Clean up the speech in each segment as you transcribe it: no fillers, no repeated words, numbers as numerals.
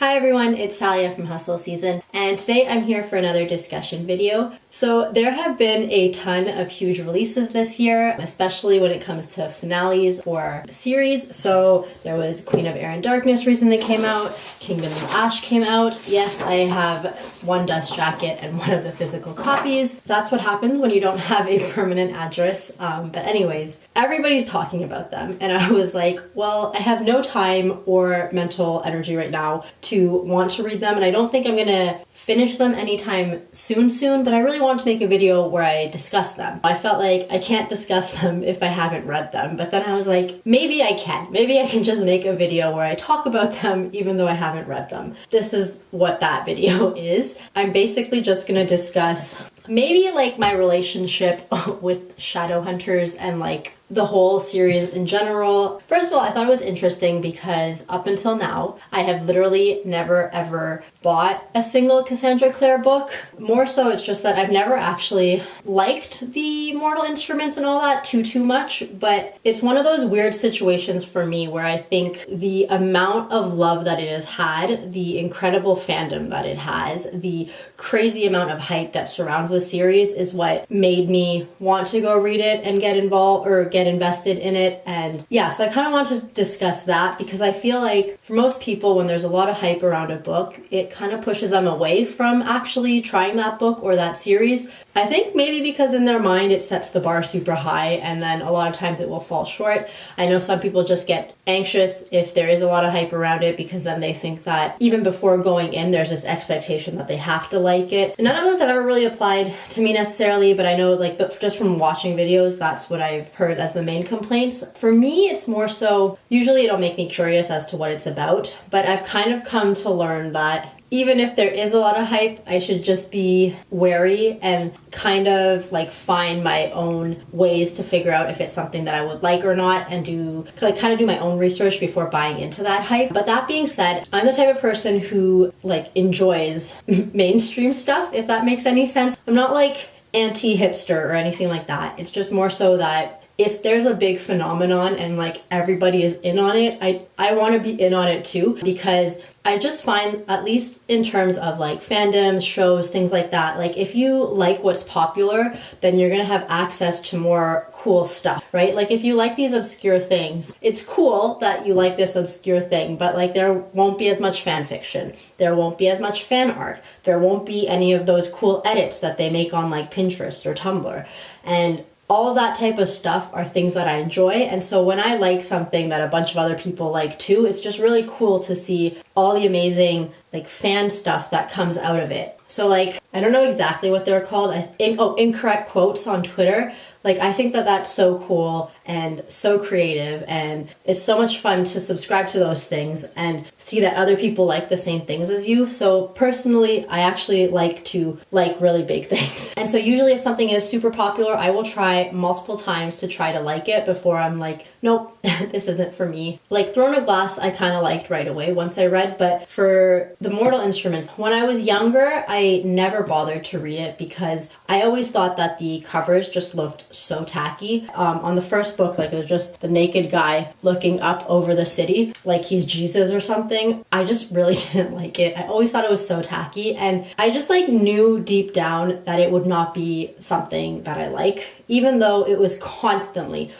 Hi everyone, it's Salia from HustleSZN, and today I'm here for another discussion video. So there have been a ton of huge releases this year, especially when it comes to finales or series. So there was Queen of Air and Darkness recently came out, Kingdom of Ash came out. Yes, I have one dust jacket and one of the physical copies. That's what happens when you don't have a permanent address. But anyways, everybody's talking about them, and I was like, well, I have no time or mental energy right now to want to read them, and I don't think I'm gonna finish them anytime soon, but I really want to make a video where I discuss them. I felt like I can't discuss them if I haven't read them, but then I was like, maybe I can. Maybe I can just make a video where I talk about them even though I haven't read them. This is what that video is. I'm basically just gonna discuss maybe like my relationship with shadowhunters and like the whole series in general. First of all, I thought it was interesting because up until now, I have literally never ever bought a single Cassandra Clare book. More so, it's just that I've never actually liked the Mortal Instruments and all that too much, but it's one of those weird situations for me where I think the amount of love that it has had, the incredible fandom that it has, the crazy amount of hype that surrounds the series is what made me want to go read it and get involved or get invested in it. And yeah, so I kind of want to discuss that because I feel like for most people, when there's a lot of hype around a book, it kind of pushes them away from actually trying that book or that series. I think maybe because in their mind it sets the bar super high and then a lot of times it will fall short. I know some people just get anxious if there is a lot of hype around it because then they think that even before going in there's this expectation that they have to like it. And none of those have ever really applied to me necessarily, but I know like just from watching videos that's what I've heard as the main complaints. For me it's more so, usually it'll make me curious as to what it's about, but I've kind of come to learn that even if there is a lot of hype, I should just be wary and kind of like find my own ways to figure out if it's something that I would like or not and kind of do my own research before buying into that hype. But that being said, I'm the type of person who like enjoys mainstream stuff, if that makes any sense. I'm not like anti-hipster or anything like that. It's just more so that if there's a big phenomenon and like everybody is in on it, I want to be in on it too, because I just find, at least in terms of like fandoms, shows, things like that, like if you like what's popular, then you're gonna have access to more cool stuff, right? Like if you like these obscure things, it's cool that you like this obscure thing, but like there won't be as much fan fiction, there won't be as much fan art, there won't be any of those cool edits that they make on like Pinterest or Tumblr. And all of that type of stuff are things that I enjoy. And so when I like something that a bunch of other people like too, it's just really cool to see all the amazing like fan stuff that comes out of it. So like, I don't know exactly what they're called. Incorrect quotes on Twitter. Like, I think that that's so cool and so creative, and it's so much fun to subscribe to those things and see that other people like the same things as you. So personally, I actually like to like really big things. And so usually if something is super popular, I will try multiple times to try to like it before I'm like, nope, this isn't for me. Like Throne of Glass, I kind of liked right away once I read, but for the Mortal Instruments, when I was younger, I never bothered to read it because I always thought that the covers just looked so tacky. On the first book, like there's just the naked guy looking up over the city like he's Jesus or something. I just really didn't like it. I always thought it was so tacky, and I just like knew deep down that it would not be something that I like, even though it was constantly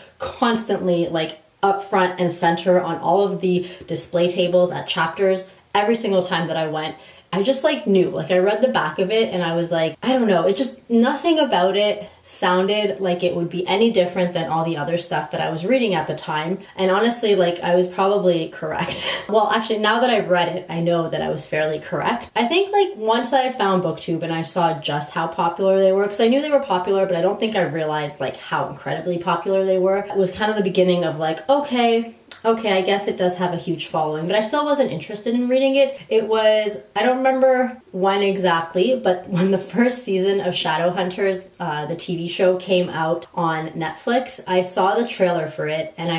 like up front and center on all of the display tables at chapters. Every single time that I went, I just like knew, like I read the back of it and I was like, I don't know, it just, nothing about it sounded like it would be any different than all the other stuff that I was reading at the time. And honestly, like I was probably correct. Well, actually, now that I've read it, I know that I was fairly correct. I think like once I found BookTube and I saw just how popular they were, because I knew they were popular, but I don't think I realized like how incredibly popular they were. It was kind of the beginning of like, okay, I guess it does have a huge following, but I still wasn't interested in reading it. It was, I don't remember when exactly, but when the first season of Shadowhunters, the TV show, came out on Netflix, I saw the trailer for it and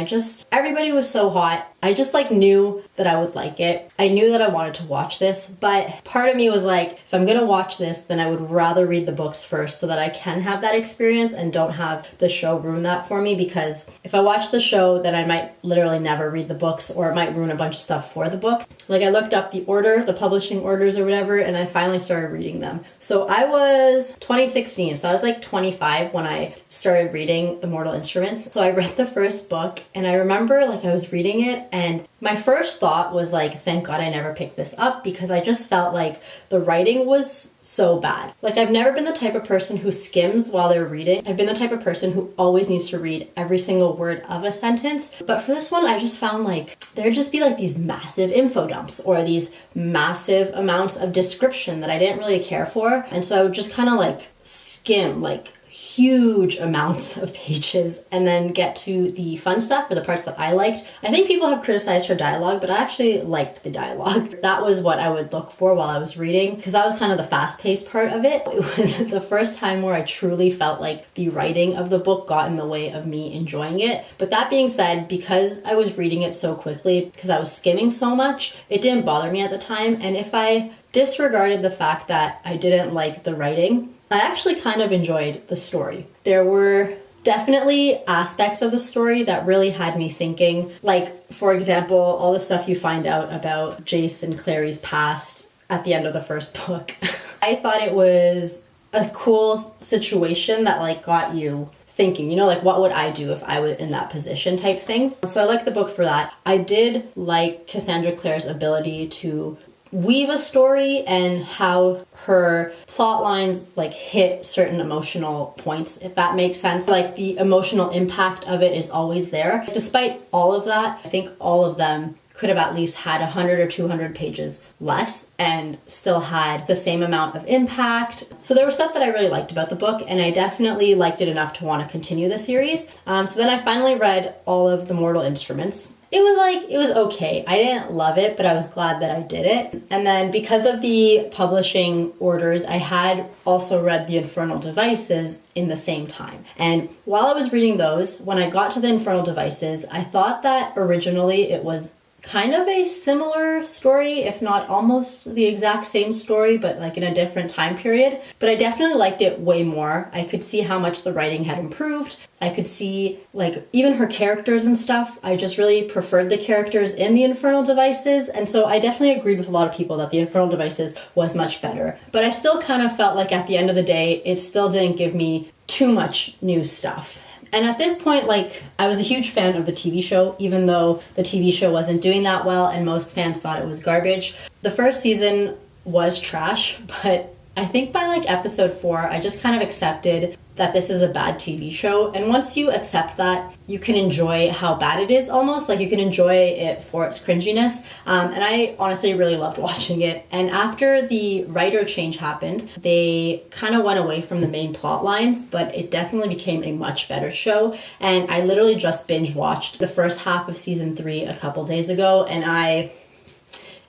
everybody was so hot. I just like knew that I would like it. I knew that I wanted to watch this, but part of me was like, if I'm gonna watch this, then I would rather read the books first so that I can have that experience and don't have the show ruin that for me, because if I watch the show, then I might literally never read the books, or it might ruin a bunch of stuff for the books. Like I looked up the order, the publishing orders or whatever, and I finally started reading them. So I was 2016, so I was like 25 when I started reading The Mortal Instruments. So I read the first book, and I remember like I was reading it, and my first thought was like, thank God I never picked this up, because I just felt like the writing was so bad. Like I've never been the type of person who skims while they're reading. I've been the type of person who always needs to read every single word of a sentence. But for this one, I just found like there'd just be like these massive info dumps or these massive amounts of description that I didn't really care for. And so I would just kind of like skim like huge amounts of pages and then get to the fun stuff, or the parts that I liked. I think people have criticized her dialogue, but I actually liked the dialogue. That was what I would look for while I was reading, because that was kind of the fast-paced part of it. It was the first time where I truly felt like the writing of the book got in the way of me enjoying it. But that being said, because I was reading it so quickly, because I was skimming so much, it didn't bother me at the time. And if I disregarded the fact that I didn't like the writing, I actually kind of enjoyed the story. There were definitely aspects of the story that really had me thinking. Like, for example, all the stuff you find out about Jace and Clary's past at the end of the first book. I thought it was a cool situation that like got you thinking, you know, like what would I do if I were in that position type thing. So I liked the book for that. I did like Cassandra Clare's ability to weave a story and how her plot lines like hit certain emotional points, if that makes sense. Like the emotional impact of it is always there. Despite all of that, I think all of them could have at least had 100 or 200 pages less and still had the same amount of impact. So there was stuff that I really liked about the book, and I definitely liked it enough to want to continue the series. So then I finally read all of The Mortal Instruments. It was okay. I didn't love it, but I was glad that I did it. And then because of the publishing orders, I had also read The Infernal Devices in the same time. And while I was reading those, when I got to The Infernal Devices, I thought that originally it was kind of a similar story, if not almost the exact same story, but like in a different time period. But I definitely liked it way more. I could see how much the writing had improved. I could see like even her characters and stuff. I just really preferred the characters in The Infernal Devices. And so I definitely agreed with a lot of people that The Infernal Devices was much better. But I still kind of felt like at the end of the day, it still didn't give me too much new stuff. And at this point, like, I was a huge fan of the TV show, even though the TV show wasn't doing that well and most fans thought it was garbage. The first season was trash, but I think by like episode 4, I just kind of accepted that this is a bad TV show. And once you accept that, you can enjoy how bad it is almost. Like you can enjoy it for its cringiness. And I honestly really loved watching it. And after the writer change happened, they kind of went away from the main plot lines, but it definitely became a much better show. And I literally just binge watched the first half of season 3 a couple days ago, and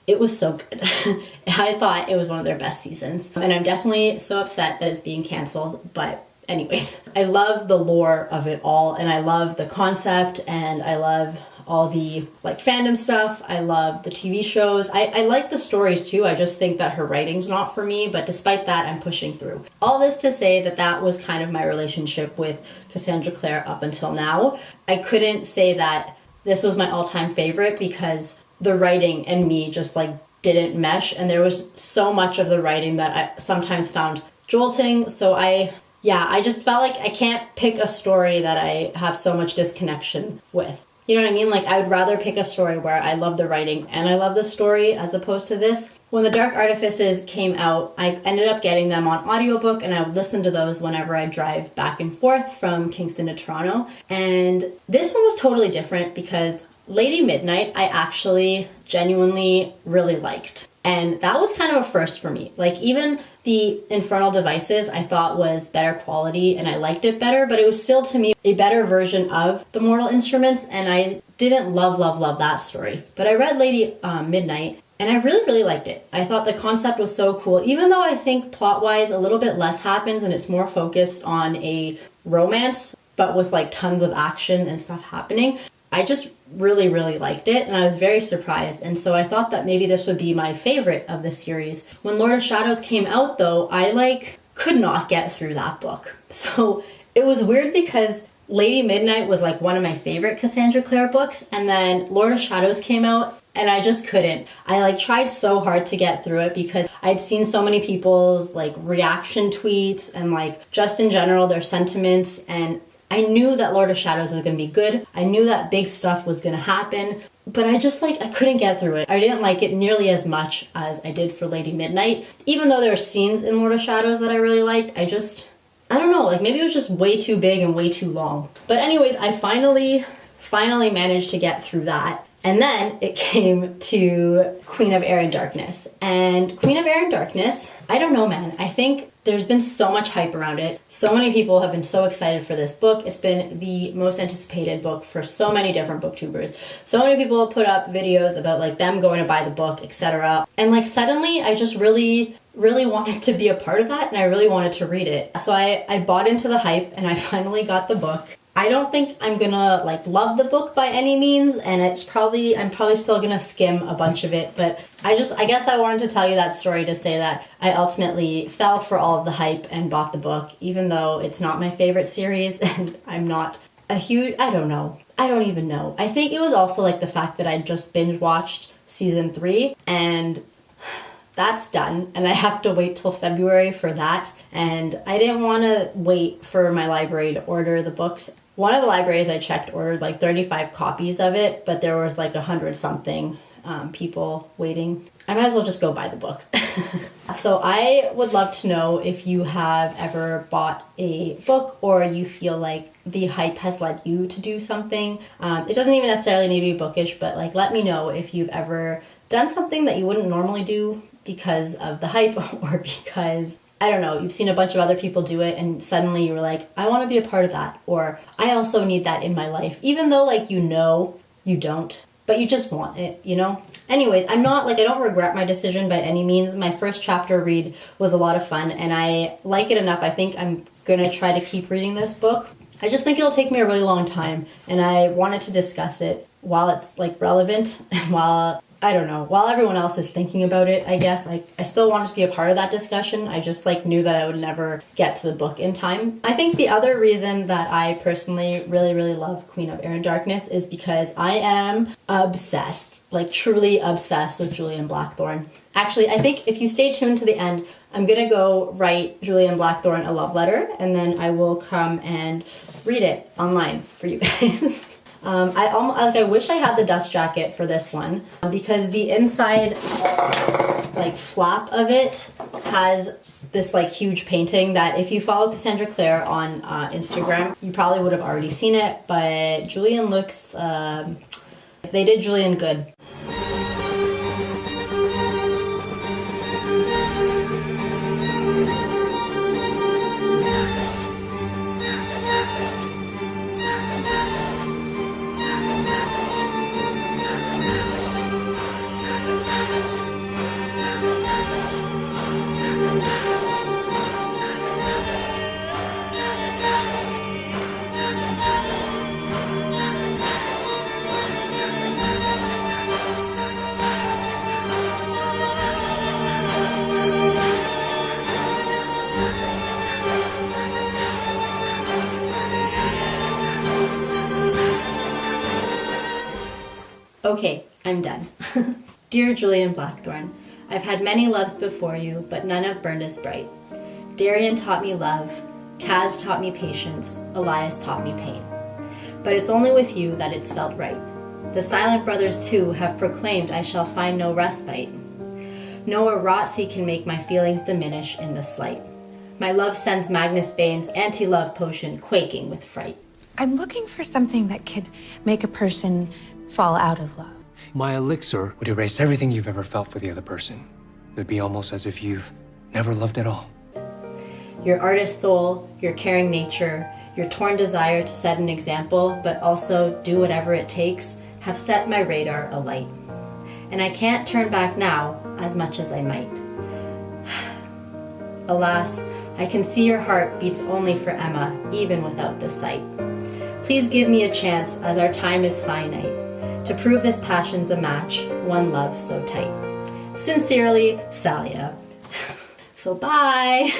it was so good. I thought it was one of their best seasons. And I'm definitely so upset that it's being canceled, but anyways, I love the lore of it all, and I love the concept, and I love all the like fandom stuff. I love the TV shows. I like the stories too. I just think that her writing's not for me, but despite that, I'm pushing through. All this to say that that was kind of my relationship with Cassandra Clare up until now. I couldn't say that this was my all-time favorite because the writing and me just like didn't mesh, and there was so much of the writing that I sometimes found jolting. So I just felt like I can't pick a story that I have so much disconnection with. You know what I mean? Like I would rather pick a story where I love the writing and I love the story as opposed to this. When The Dark Artifices came out, I ended up getting them on audiobook, and I would listen to those whenever I drive back and forth from Kingston to Toronto. And this one was totally different because Lady Midnight I actually genuinely really liked. And that was kind of a first for me. Like even the Infernal Devices I thought was better quality and I liked it better, but it was still to me a better version of The Mortal Instruments, and I didn't love that story. But I read Lady Midnight and I really liked it. I thought the concept was so cool, even though I think plot-wise a little bit less happens and it's more focused on a romance, but with like tons of action and stuff happening. I just really, really liked it, and I was very surprised. And so I thought that maybe this would be my favorite of the series. When Lord of Shadows came out, though, I could not get through that book. So it was weird because Lady Midnight was one of my favorite Cassandra Clare books, and then Lord of Shadows came out, and I just couldn't. I tried so hard to get through it because I'd seen so many people's reaction tweets and just in general their sentiments, and I knew that Lord of Shadows was going to be good. I knew that big stuff was going to happen, but I just I couldn't get through it. I didn't like it nearly as much as I did for Lady Midnight. Even though there were scenes in Lord of Shadows that I really liked, I don't know, maybe it was just way too big and way too long. But anyways, I finally managed to get through that. And then it came to Queen of Air and Darkness. And Queen of Air and Darkness, I don't know, man. I think there's been so much hype around it. So many people have been so excited for this book. It's been the most anticipated book for so many different booktubers. So many people put up videos about them going to buy the book, etc. And suddenly I just really wanted to be a part of that, and I really wanted to read it. So I bought into the hype, and I finally got the book. I don't think I'm gonna love the book by any means, and I'm probably still gonna skim a bunch of it, but I guess I wanted to tell you that story to say that I ultimately fell for all of the hype and bought the book, even though it's not my favorite series, and I'm not a huge, I don't even know. I think it was also the fact that I just binge watched season 3, and that's done, and I have to wait till February for that, and I didn't want to wait for my library to order the books. One of the libraries I checked ordered 35 copies of it, but there was 100 something people waiting. I might as well just go buy the book. So I would love to know if you have ever bought a book or you feel like the hype has led you to do something. It doesn't even necessarily need to be bookish, but let me know if you've ever done something that you wouldn't normally do because of the hype or because, I don't know, you've seen a bunch of other people do it and suddenly you were I want to be a part of that, or I also need that in my life, even though you don't, but you just want it, Anyways, I don't regret my decision by any means. My first chapter read was a lot of fun and I like it enough. I think I'm gonna try to keep reading this book. I just think it'll take me a really long time, and I wanted to discuss it while it's relevant and while everyone else is thinking about it. I guess I still wanted to be a part of that discussion. I just knew that I would never get to the book in time. I think the other reason that I personally really, really love Queen of Air and Darkness is because I am obsessed, truly obsessed with Julian Blackthorn. Actually, I think if you stay tuned to the end, I'm gonna go write Julian Blackthorn a love letter, and then I will come and read it online for you guys. I wish I had the dust jacket for this one because the inside flap of it has this huge painting that if you follow Cassandra Clare on Instagram, you probably would have already seen it, but Julian looks, they did Julian good. Okay, I'm done. Dear Julian Blackthorn, I've had many loves before you, but none have burned as bright. Darian taught me love, Kaz taught me patience, Elias taught me pain. But it's only with you that it's felt right. The Silent Brothers too have proclaimed I shall find no respite. No Arotsi can make my feelings diminish in the slight. My love sends Magnus Bane's anti-love potion quaking with fright. I'm looking for something that could make a person fall out of love. My elixir would erase everything you've ever felt for the other person. It would be almost as if you've never loved at all. Your artist soul, your caring nature, your torn desire to set an example, but also do whatever it takes, have set my radar alight. And I can't turn back now as much as I might. Alas, I can see your heart beats only for Emma, even without this sight. Please give me a chance, as our time is finite, to prove this passion's a match, one love so tight. Sincerely, Salia. So bye!